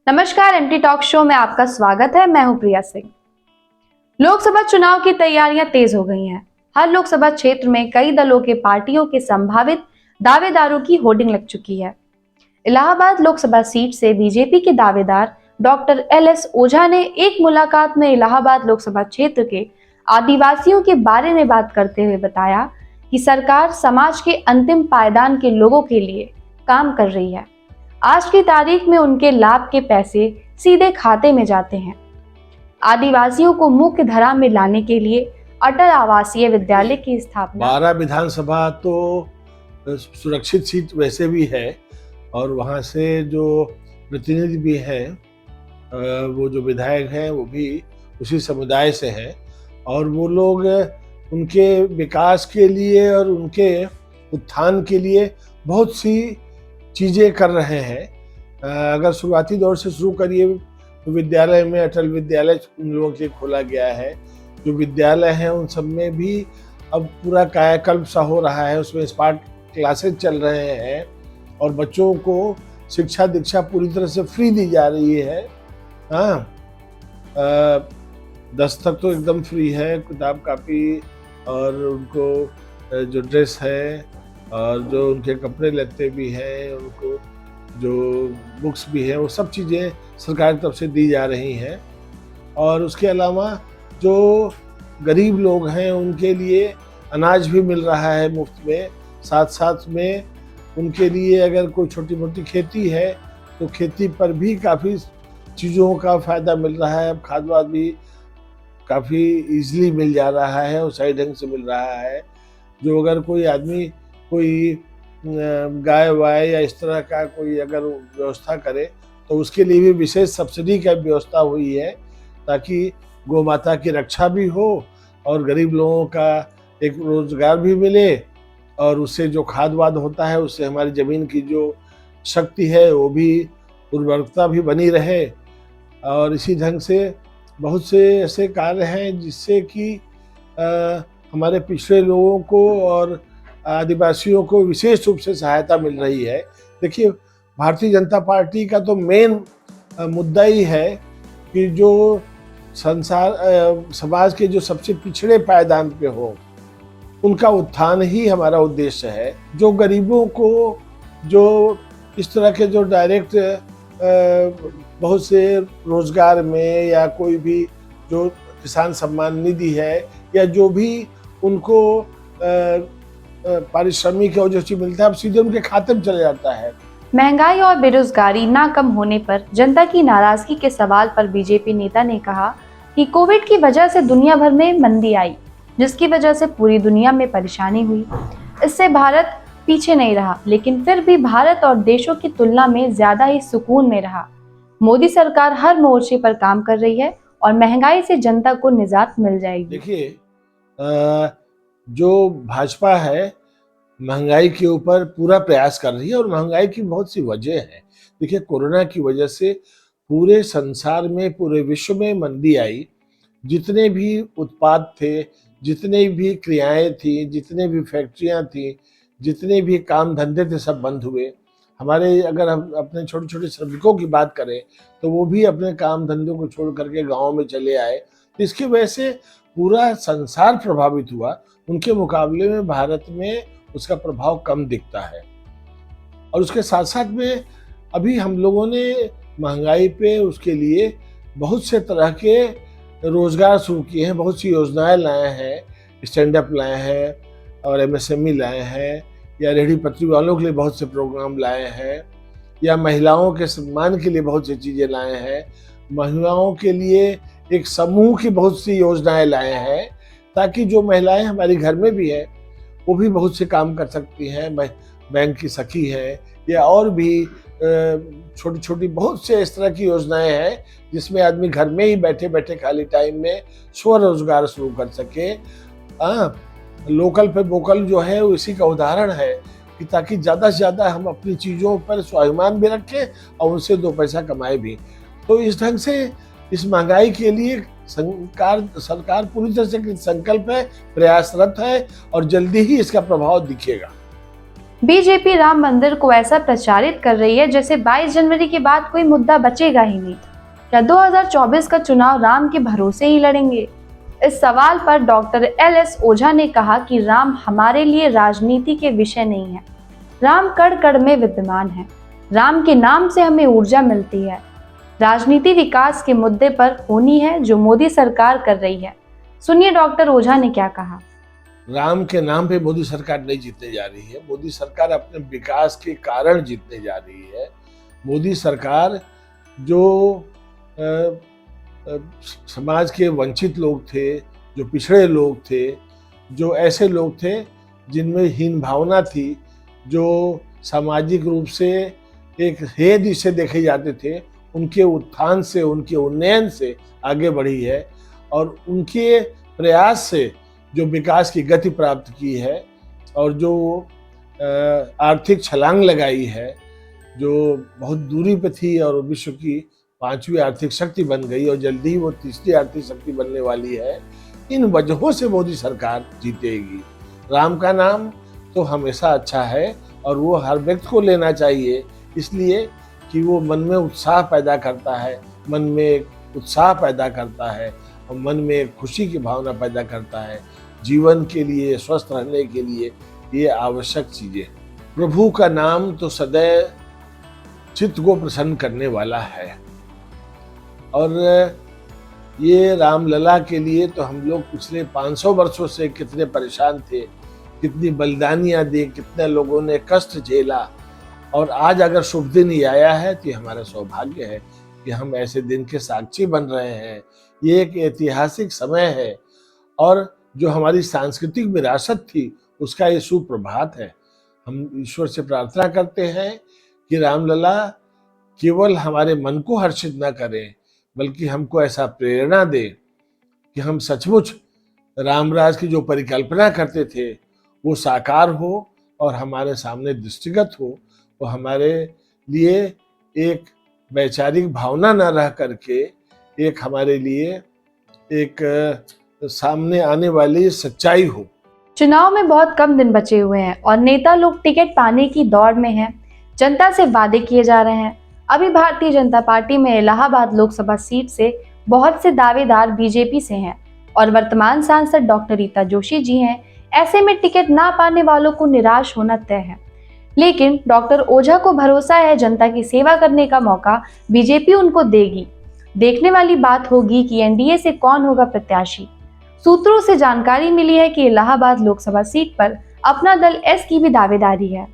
नमस्कार, MT talk show में आपका स्वागत है। मैं हूं प्रिया सिंह। लोकसभा चुनाव की तैयारियां तेज हो गई हैं। हर लोकसभा क्षेत्र में कई दलों के पार्टियों के संभावित दावेदारों की होर्डिंग लग चुकी है। इलाहाबाद लोकसभा सीट से बीजेपी के दावेदार डॉक्टर एल.एस. ओझा ने एक मुलाकात में इलाहाबाद लोकसभा क्षेत्र के आदिवासियों के बारे में बात करते हुए बताया कि सरकार समाज के अंतिम पायदान के लोगों के लिए काम कर रही है। आज की तारीख में उनके लाभ के पैसे सीधे खाते में जाते हैं। आदिवासियों को मुख्य धारा में लाने के लिए अटल आवासीय विद्यालय की स्थापना। 12 विधानसभा तो सुरक्षित सीट वैसे भी है और वहाँ से जो प्रतिनिधि भी हैं, वो जो विधायक हैं वो भी उसी समुदाय से हैं और वो लोग उनके विकास के लिए और उनके उत्थान के लिए बहुत सी चीज़ें कर रहे हैं। अगर शुरुआती दौर से शुरू करिए तो विद्यालय में अटल विद्यालय उन लोगों के खोला गया है। जो विद्यालय हैं उन सब में भी अब पूरा कायाकल्प सा हो रहा है, उसमें स्मार्ट क्लासेस चल रहे हैं और बच्चों को शिक्षा दीक्षा पूरी तरह से फ्री दी जा रही है। हाँ, 10 तक तो एकदम फ्री है, किताब कापी और उनको जो ड्रेस है और जो उनके कपड़े लत्ते भी हैं, उनको जो बुक्स भी हैं, वो सब चीज़ें सरकार की तरफ से दी जा रही हैं। और उसके अलावा जो गरीब लोग हैं उनके लिए अनाज भी मिल रहा है मुफ्त में। साथ साथ में उनके लिए अगर कोई छोटी मोटी खेती है तो खेती पर भी काफ़ी चीज़ों का फ़ायदा मिल रहा है। अब खाद वाद भी काफ़ी ईजिली मिल जा रहा है और सही ढंग से मिल रहा है। जो अगर कोई आदमी कोई गाय वाय या इस तरह का कोई अगर व्यवस्था करे तो उसके लिए भी विशेष सब्सिडी का व्यवस्था हुई है ताकि गौ माता की रक्षा भी हो और गरीब लोगों का एक रोजगार भी मिले और उससे जो खाद वाद होता है उससे हमारी ज़मीन की जो शक्ति है वो भी उर्वरकता भी बनी रहे। और इसी ढंग से बहुत से ऐसे कार्य हैं जिससे कि हमारे पिछड़े लोगों को और आदिवासियों को विशेष रूप से सहायता मिल रही है। देखिए, भारतीय जनता पार्टी का तो मेन मुद्दा ही है कि जो समाज के जो सबसे पिछड़े पायदान पे हो उनका उत्थान ही हमारा उद्देश्य है। जो गरीबों को जो इस तरह के जो डायरेक्ट बहुत से रोजगार में या कोई भी जो किसान सम्मान निधि है या जो भी उनको पारिश्रमिक और जो चीज मिलता है अब सीधे उनके खाते में चले जाता है। महंगाई और बेरोजगारी ना कम होने पर जनता की नाराजगी के सवाल पर बीजेपी नेता ने कहा कि कोविड की वजह से दुनिया भर में मंदी आई, जिसकी वजह से पूरी दुनिया में परेशानी हुई। इससे भारत पीछे नहीं रहा, लेकिन फिर भी भारत और देशों की तुलना में ज्यादा ही सुकून में रहा। मोदी सरकार हर मोर्चे पर काम कर रही है और महंगाई से जनता को निजात मिल जाएगी। देखिए, जो भाजपा है महंगाई के ऊपर पूरा प्रयास कर रही है और महंगाई की बहुत सी वजह है। देखिए, कोरोना की वजह से पूरे संसार में, पूरे विश्व में मंदी आई। जितने भी उत्पाद थे, जितने भी क्रियाएं थी, जितने भी फैक्ट्रियां थी, जितने भी काम धंधे थे, सब बंद हुए। हमारे अगर हम अपने छोटे छोटे श्रमिकों की बात करें तो वो भी अपने काम धंधों को छोड़ करके गाँव में चले आए। तो इसकी वजह से पूरा संसार प्रभावित हुआ। उनके मुकाबले में भारत में उसका प्रभाव कम दिखता है। और उसके साथ साथ में अभी हम लोगों ने महंगाई पे उसके लिए बहुत से तरह के रोजगार शुरू किए हैं, बहुत सी योजनाएं लाए हैं, स्टैंड अप लाए हैं और एमएसएमई लाए हैं, या रेहड़ी पटरी वालों के लिए बहुत से प्रोग्राम लाए हैं, या महिलाओं के सम्मान के लिए बहुत सी चीज़ें लाए हैं। महिलाओं के लिए एक समूह की बहुत सी योजनाएं लाए हैं ताकि जो महिलाएं हमारे घर में भी है वो भी बहुत से काम कर सकती हैं। बैंक की सखी है या और भी छोटी छोटी बहुत से इस तरह की योजनाएं हैं जिसमें आदमी घर में ही बैठे बैठे खाली टाइम में स्वरोजगार शुरू कर सके। लोकल पे वोकल जो है वो इसी का उदाहरण है कि ताकि ज़्यादा से ज़्यादा हम अपनी चीज़ों पर स्वाभिमान भी रखें और उनसे 2 पैसा कमाए भी। तो इस ढंग से इस महंगाई के लिए सरकार पूरी तरह से संकल्प है, प्रयासरत है और जल्दी ही इसका प्रभाव दिखेगा। बीजेपी राम मंदिर को ऐसा प्रचारित कर रही है जैसे 22 जनवरी के बाद कोई मुद्दा बचेगा ही नहीं। क्या 2024 का चुनाव राम के भरोसे ही लड़ेंगे? इस सवाल पर डॉक्टर LS ओझा ने कहा कि राम हमारे लिए राजनीति के विषय नहीं है। राम कण कण में विद्यमान है। राम के नाम से हमें ऊर्जा मिलती है। राजनीति विकास के मुद्दे पर होनी है जो मोदी सरकार कर रही है। सुनिए डॉक्टर ओझा ने क्या कहा। राम के नाम पे मोदी सरकार नहीं जीतने जा रही है। मोदी सरकार अपने विकास के कारण जीतने जा रही है। मोदी सरकार जो अ, समाज के वंचित लोग थे, जो पिछड़े लोग थे, जो ऐसे लोग थे जिनमें हीन भावना थी, जो सामाजिक रूप से एक हेय जिसे देखे जाते थे, उनके उत्थान से, उनके उन्नयन से आगे बढ़ी है और उनके प्रयास से जो विकास की गति प्राप्त की है और जो आर्थिक छलांग लगाई है, जो बहुत दूरी पे थी और विश्व की 5वीं आर्थिक शक्ति बन गई और जल्दी ही वो 3री आर्थिक शक्ति बनने वाली है। इन वजहों से मोदी सरकार जीतेगी। राम का नाम तो हमेशा अच्छा है और वो हर व्यक्ति को लेना चाहिए, इसलिए कि वो मन में उत्साह पैदा करता है, मन में एक उत्साह पैदा करता है और मन में एक खुशी की भावना पैदा करता है। जीवन के लिए, स्वस्थ रहने के लिए ये आवश्यक चीजें। प्रभु का नाम तो सदैव चित्त को प्रसन्न करने वाला है और ये रामलला के लिए तो हम लोग पिछले 500 वर्षों से कितने परेशान थे, कितनी बलिदानियां दी, कितने लोगों ने कष्ट झेला और आज अगर शुभ दिन ही आया है तो ये हमारा सौभाग्य है कि हम ऐसे दिन के साक्षी बन रहे हैं। ये एक ऐतिहासिक समय है और जो हमारी सांस्कृतिक विरासत थी उसका ये सुप्रभात है। हम ईश्वर से प्रार्थना करते हैं कि रामलला केवल हमारे मन को हर्षित न करें बल्कि हमको ऐसा प्रेरणा दे कि हम सचमुच रामराज की जो परिकल्पना करते थे वो साकार हो और हमारे सामने दृष्टिगत हो। वो हमारे लिए एक वैचारिक भावना न रह करके एक हमारे लिए एक सामने आने वाली सच्चाई हो। चुनाव में बहुत कम दिन बचे हुए हैं और नेता लोग टिकट पाने की दौड़ में हैं। जनता से वादे किए जा रहे हैं। अभी भारतीय जनता पार्टी में इलाहाबाद लोकसभा सीट से बहुत से दावेदार बीजेपी से हैं और वर्तमान सांसद डॉक्टर रीता जोशी जी हैं। ऐसे में टिकट ना पाने वालों को निराश होना तय है, लेकिन डॉक्टर ओझा को भरोसा है जनता की सेवा करने का मौका बीजेपी उनको देगी। देखने वाली बात होगी कि एनडीए से कौन होगा प्रत्याशी। सूत्रों से जानकारी मिली है कि इलाहाबाद लोकसभा सीट पर अपना दल एस की भी दावेदारी है।